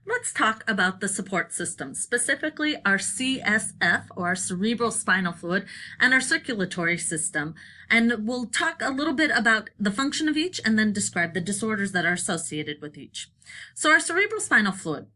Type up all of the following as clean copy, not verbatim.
Let's talk about the support systems, specifically our CSF, or our cerebral spinal fluid, and our circulatory system. And we'll talk a little bit about the function of each and then describe the disorders that are associated with each. So our cerebral spinal fluid,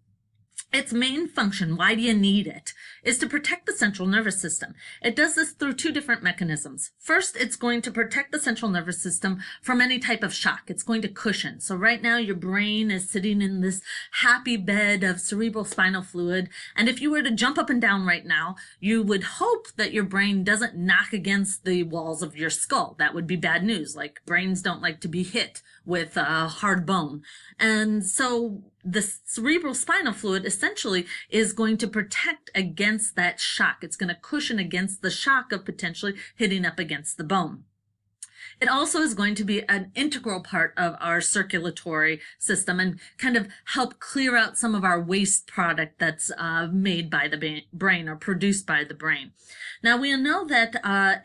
its main function, why do you need it, is to protect the central nervous system. It does this through two different mechanisms. First, it's going to protect the central nervous system from any type of shock. It's going to cushion. So right now your brain is sitting in this happy bed of cerebral spinal fluid, and if you were to jump up and down right now, you would hope that your brain doesn't knock against the walls of your skull. That would be bad news. Like, brains don't like to be hit with a hard bone. And so the cerebral spinal fluid essentially is going to protect against that shock. It's going to cushion against the shock of potentially hitting up against the bone. It also is going to be an integral part of our circulatory system and kind of help clear out some of our waste product that's made by the brain or produced by the brain. Now, we know that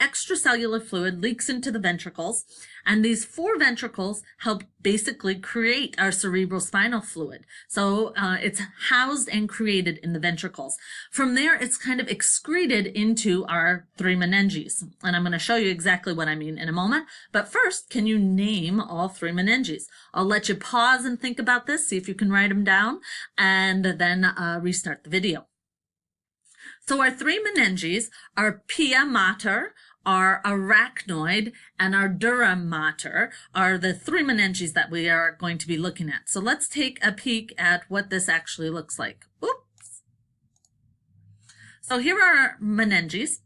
extracellular fluid leaks into the ventricles, and these four ventricles help basically create our cerebral spinal fluid. So it's housed and created in the ventricles. From there, it's kind of excreted into our three meninges. And I'm going to show you exactly what I mean in a moment. But first, can you name all three meninges? I'll let you pause and think about this, see if you can write them down, and then restart the video. So our three meninges are pia mater, our arachnoid, and our dura mater are the three meninges that we are going to be looking at. So let's take a peek at what this actually looks like. Oops. So here are our meninges,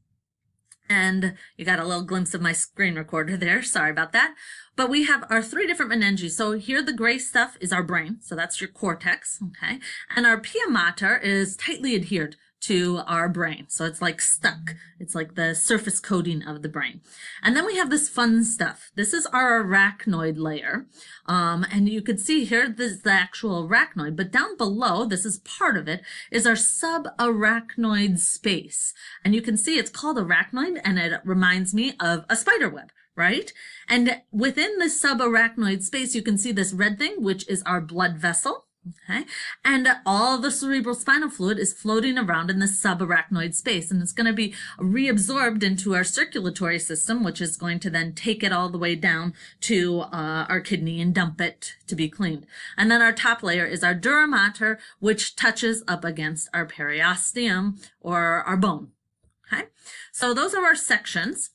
and you got a little glimpse of my screen recorder there. Sorry about that. But we have our three different meninges. So here the gray stuff is our brain. So that's your cortex, okay? And our pia mater is tightly adhered to our brain. So it's like stuck. It's like the surface coating of the brain. And then we have this fun stuff. This is our arachnoid layer. And you can see here, this is the actual arachnoid, but down below, this is part of it, is our subarachnoid space. And you can see it's called arachnoid, and it reminds me of a spider web, right? And within the subarachnoid space, you can see this red thing, which is our blood vessel. Okay, and all the cerebral spinal fluid is floating around in the subarachnoid space, and it's going to be reabsorbed into our circulatory system, which is going to then take it all the way down to our kidney and dump it to be cleaned. And then our top layer is our dura mater, which touches up against our periosteum, or our bone. Okay, so those are our sections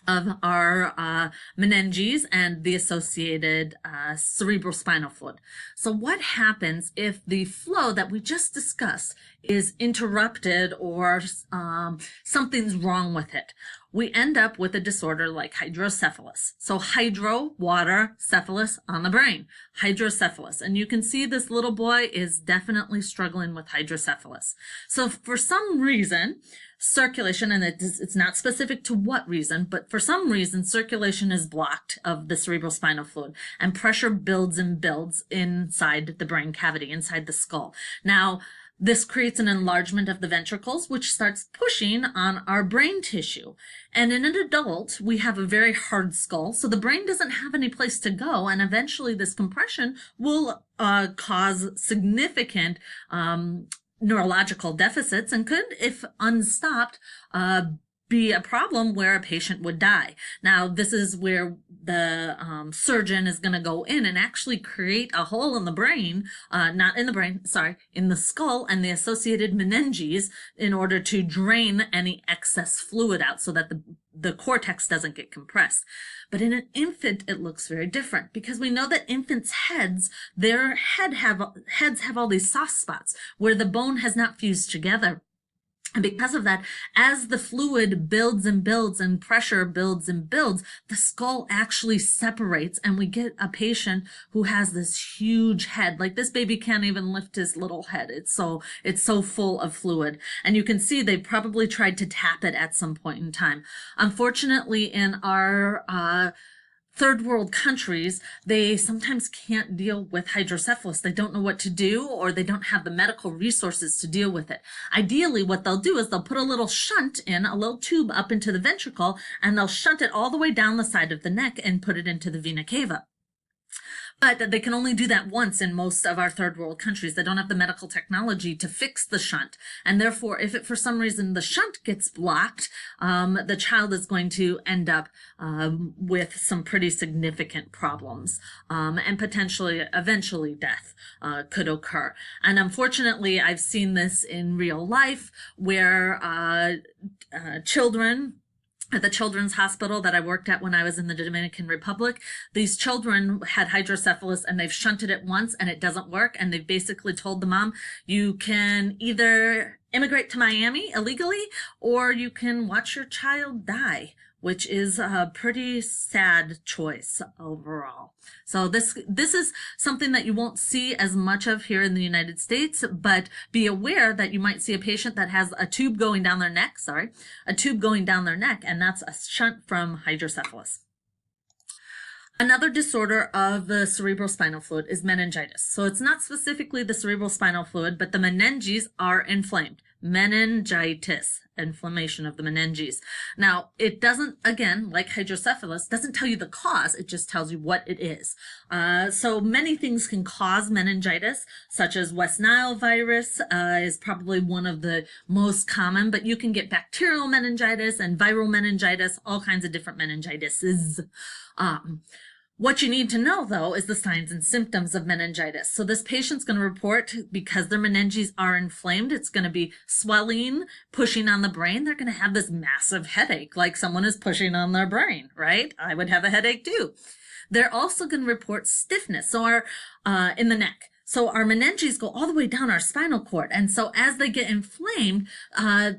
of our meninges and the associated cerebral spinal fluid. So what happens if the flow that we just discussed is interrupted or something's wrong with it? We end up with a disorder like hydrocephalus. So hydro, water, cephalus, on the brain, hydrocephalus. And you can see this little boy is definitely struggling with hydrocephalus. So for some reason, circulation, and it's not specific to what reason, but for some reason, circulation is blocked of the cerebral spinal fluid, and pressure builds and builds inside the brain cavity, inside the skull. Now, this creates an enlargement of the ventricles, which starts pushing on our brain tissue. And in an adult, we have a very hard skull, so the brain doesn't have any place to go, and eventually this compression will cause significant neurological deficits and could, if unstopped, be a problem where a patient would die. Now, this is where the surgeon is going to go in and actually create a hole in the brain, not in the brain, sorry, in the skull and the associated meninges, in order to drain any excess fluid out so that the cortex doesn't get compressed. But in an infant, it looks very different, because we know that infants' heads, heads have all these soft spots where the bone has not fused together. And because of that, as the fluid builds and builds and pressure builds and builds, the skull actually separates, and we get a patient who has this huge head. Like, this baby can't even lift his little head. It's so full of fluid. And you can see they probably tried to tap it at some point in time. Unfortunately, in our third world countries, they sometimes can't deal with hydrocephalus. They don't know what to do, or they don't have the medical resources to deal with it. Ideally, what they'll do is they'll put a little shunt in, a little tube up into the ventricle, and they'll shunt it all the way down the side of the neck and put it into the vena cava. But they can only do that once in most of our third world countries. They don't have the medical technology to fix the shunt. And therefore, if it, for some reason the shunt gets blocked, the child is going to end up with some pretty significant problems. And potentially, eventually, death could occur. And unfortunately, I've seen this in real life where children at the children's hospital that I worked at when I was in the Dominican Republic, these children had hydrocephalus and they've shunted it once and it doesn't work. And they've basically told the mom, you can either immigrate to Miami illegally or you can watch your child die, which is a pretty sad choice overall. So this is something that you won't see as much of here in the United States, but be aware that you might see a patient that has a tube going down their neck, and that's a shunt from hydrocephalus. Another disorder of the cerebrospinal fluid is meningitis. So it's not specifically the cerebrospinal fluid, but the meninges are inflamed. Meningitis, inflammation of the meninges. Now, it doesn't, again, like hydrocephalus, doesn't tell you the cause, it just tells you what it is. So many things can cause meningitis, such as West Nile virus is probably one of the most common, but you can get bacterial meningitis and viral meningitis, all kinds of different meningitises. What you need to know, though, is the signs and symptoms of meningitis. So this patient's going to report, because their meninges are inflamed, it's going to be swelling, pushing on the brain. They're going to have this massive headache, like someone is pushing on their brain, right? I would have a headache too. They're also going to report stiffness, so in the neck. So our meninges go all the way down our spinal cord. And so as they get inflamed,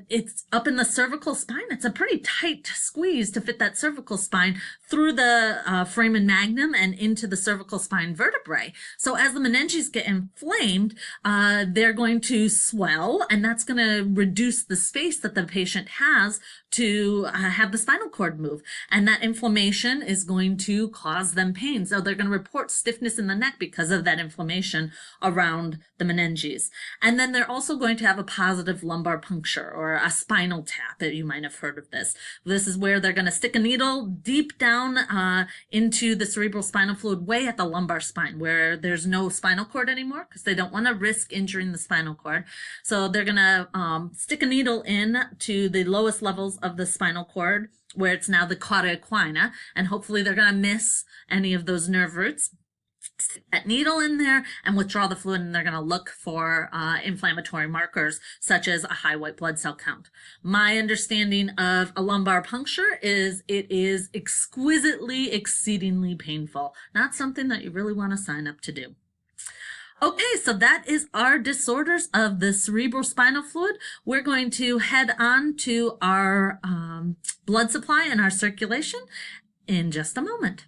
it's up in the cervical spine. It's a pretty tight squeeze to fit that cervical spine through the foramen magnum and into the cervical spine vertebrae. So as the meninges get inflamed, they're going to swell, and that's going to reduce the space that the patient has to have the spinal cord move. And that inflammation is going to cause them pain. So they're going to report stiffness in the neck because of that inflammation around the meninges. And then they're also going to have a positive lumbar puncture or a spinal tap. You might have heard of this. This is where they're going to stick a needle deep down into the cerebral spinal fluid, way at the lumbar spine, where there's no spinal cord anymore, because they don't want to risk injuring the spinal cord. So they're going to stick a needle in to the lowest levels of the spinal cord, where it's now the cauda equina, and hopefully they're going to miss any of those nerve roots. Stick that needle in there and withdraw the fluid, and they're going to look for inflammatory markers such as a high white blood cell count. My understanding of a lumbar puncture is it is exquisitely, exceedingly painful. Not something that you really want to sign up to do. Okay, so that is our disorders of the cerebrospinal fluid. We're going to head on to our blood supply and our circulation in just a moment.